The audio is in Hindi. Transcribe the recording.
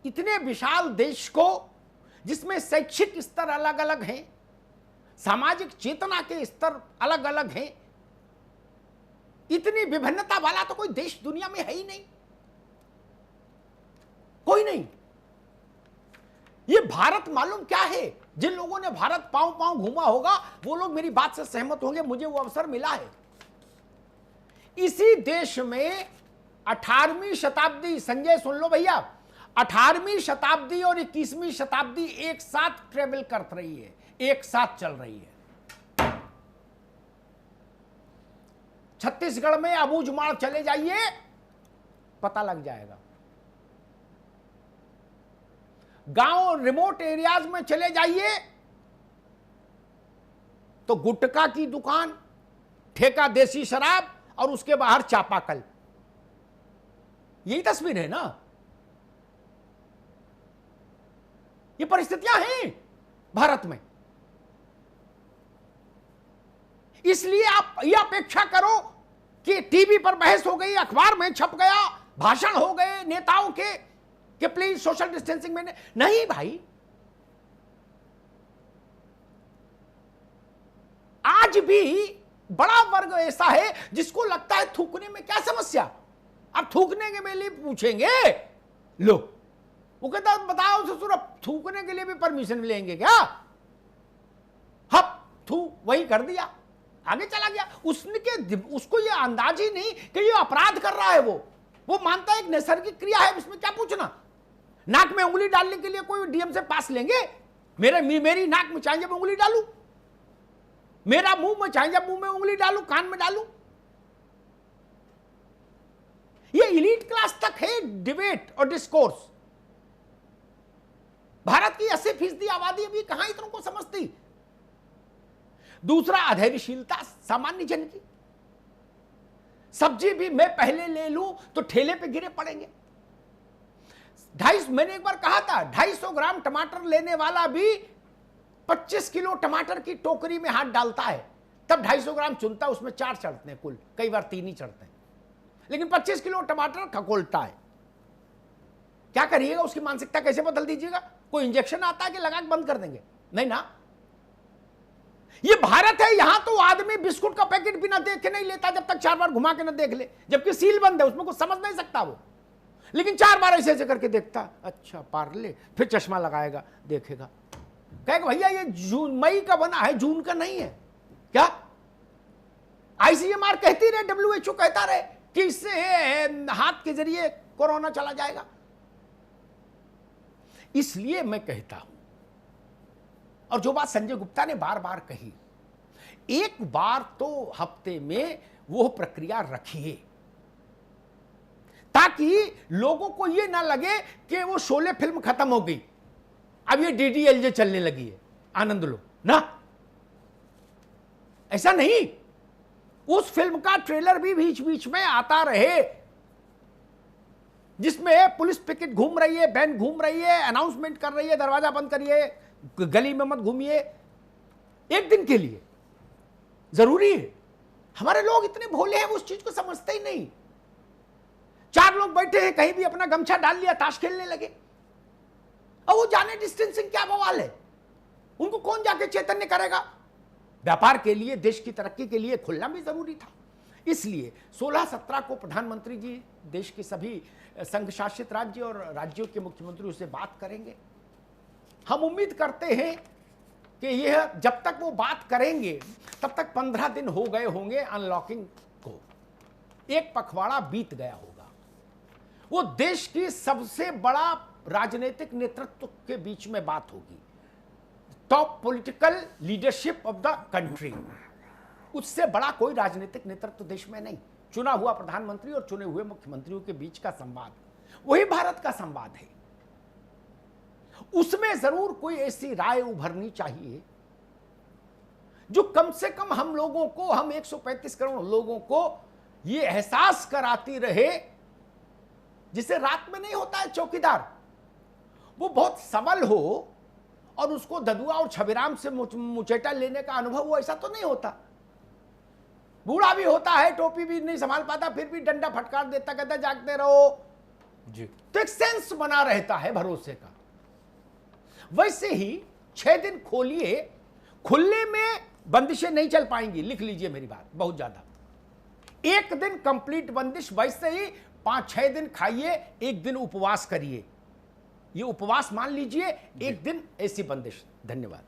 इतने विशाल देश को, जिसमें शैक्षिक स्तर अलग अलग हैं, सामाजिक चेतना के स्तर अलग अलग हैं, इतनी विभिन्नता वाला तो कोई देश दुनिया में है ही नहीं, कोई नहीं। ये भारत मालूम क्या है? जिन लोगों ने भारत पांव पांव घूमा होगा वो लोग मेरी बात से सहमत होंगे, मुझे वो अवसर मिला है। इसी देश में 18वीं शताब्दी, संजय सुन लो भैया, 18वीं शताब्दी और 21वीं शताब्दी एक साथ ट्रेवल कर रही है, एक साथ चल रही है। छत्तीसगढ़ में अबूझमाड़ चले जाइए, पता लग जाएगा। गांव रिमोट एरियाज में चले जाइए तो गुटखा की दुकान, ठेका देसी शराब और उसके बाहर चापाकल, यही तस्वीर है ना। ये परिस्थितियां हैं भारत में। इसलिए आप ये अपेक्षा करो कि टीवी पर बहस हो गई, अखबार में छप गया, भाषण हो गए नेताओं के कि प्लीज सोशल डिस्टेंसिंग में नहीं भाई। आज भी बड़ा वर्ग ऐसा है जिसको लगता है थूकने में क्या समस्या। अब थूकने के लिए पूछेंगे, लो वो कहता बताओ ससुर, थूकने के लिए भी परमिशन लेंगे क्या? हप थू वही कर दिया, आगे चला गया। उसको ये अंदाज ही नहीं कि ये अपराध कर रहा है। वो मानता है एक नैसर्गिक क्रिया है, इसमें क्या पूछना। नाक में उंगली डालने के लिए कोई डीएम से पास लेंगे? मेरी नाक में चाहे जब उंगली डालू, मेरा मुंह में चाहे जब मुंह में उंगली डालू, कान में डालू। ये इलीट क्लास तक है डिबेट और डिस्कोर्स। भारत की 80% आबादी अभी कहां इतनों को समझती। दूसरा, अधैर्यशीलता सामान्य जन की। सब्जी भी मैं पहले ले लूं तो ठेले पे गिरे पड़ेंगे। मैंने एक बार कहा था 250 ग्राम टमाटर लेने वाला भी 25 किलो टमाटर की टोकरी में हाथ डालता है, तब 250 ग्राम चुनता, उसमें 4 चढ़ते हैं कुल, कई बार 3 ही चढ़ते हैं, लेकिन 25 किलो टमाटर खकोलता है। क्या करिएगा? उसकी मानसिकता कैसे बदल दीजिएगा? कोई इंजेक्शन आता है कि लगा के बंद कर देंगे? नहीं ना। ये भारत है, यहां तो आदमी बिस्कुट का पैकेट भी ना देख के नहीं लेता जब तक 4 बार घुमा के ना देख ले, जबकि सील बंद है, उसमें कुछ समझ नहीं सकता वो, लेकिन 4 बार ऐसे ऐसे करके देखता, अच्छा पार्ले, फिर चश्मा लगाएगा, देखेगा, कहेगा भैया ये जून मई का बना है, जून का नहीं है क्या? आईसीएमआर कहती रहे, डब्ल्यूएचओ कहता रहे कि इससे हाथ के जरिए कोरोना चला जाएगा। इसलिए मैं कहता हूं, और जो बात संजय गुप्ता ने बार बार कही, एक बार तो हफ्ते में वो प्रक्रिया रखिए ताकि लोगों को ये ना लगे कि वो शोले फिल्म खत्म हो गई, अब ये डीडीएलजे चलने लगी है, आनंद लो ना। ऐसा नहीं, उस फिल्म का ट्रेलर भी बीच बीच में आता रहे, जिसमें पुलिस पिकेट घूम रही है, बैन घूम रही है, अनाउंसमेंट कर रही है, दरवाजा बंद करिए, गली में मत घूमिए, एक दिन के लिए जरूरी है। हमारे लोग इतने भोले हैं, वो उस चीज को समझते ही नहीं। 4 लोग बैठे हैं, कहीं भी अपना गमछा डाल लिया, ताश खेलने लगे, और वो जाने डिस्टेंसिंग क्या बवाल है, उनको कौन जाके चैतन्य करेगा। व्यापार के लिए, देश की तरक्की के लिए खुलना भी जरूरी था। इसलिए 16-17 को प्रधानमंत्री जी देश के सभी संघ शासित राज्य और राज्यों के मुख्यमंत्रियों से बात करेंगे। हम उम्मीद करते हैं कि यह जब तक वो बात करेंगे तब तक 15 दिन हो गए होंगे अनलॉकिंग को, एक पखवाड़ा बीत गया होगा। वो देश की सबसे बड़ा राजनीतिक नेतृत्व के बीच में बात होगी, top political leadership of the country. उससे बड़ा कोई राजनीतिक नेतृत्व देश में नहीं। चुना हुआ प्रधानमंत्री और चुने हुए मुख्यमंत्रियों के बीच का संवाद, वही भारत का संवाद है। उसमें जरूर कोई ऐसी राय उभरनी चाहिए जो कम से कम हम लोगों को, हम 135 करोड़ लोगों को यह एहसास कराती रहे, जिसे रात में नहीं होता है चौकीदार, वो बहुत सबल हो और उसको ददुआ और छबिराम से मुचेटा लेने का अनुभव वो ऐसा तो नहीं होता। बूढ़ा भी होता है, टोपी भी नहीं संभाल पाता, फिर भी डंडा फटकार देता, कहता जागते रहो, जी, तो एक सेंस बना रहता है भरोसे का। वैसे ही 6 दिन खोलिए, खुले में बंदिशें नहीं चल पाएंगी, लिख लीजिए मेरी बात, बहुत ज्यादा। एक दिन कंप्लीट बंदिश, वैसे ही 5-6 दिन खाइए, एक दिन उपवास करिए। ये उपवास मान लीजिए, एक दिन ऐसी बंदिश। धन्यवाद।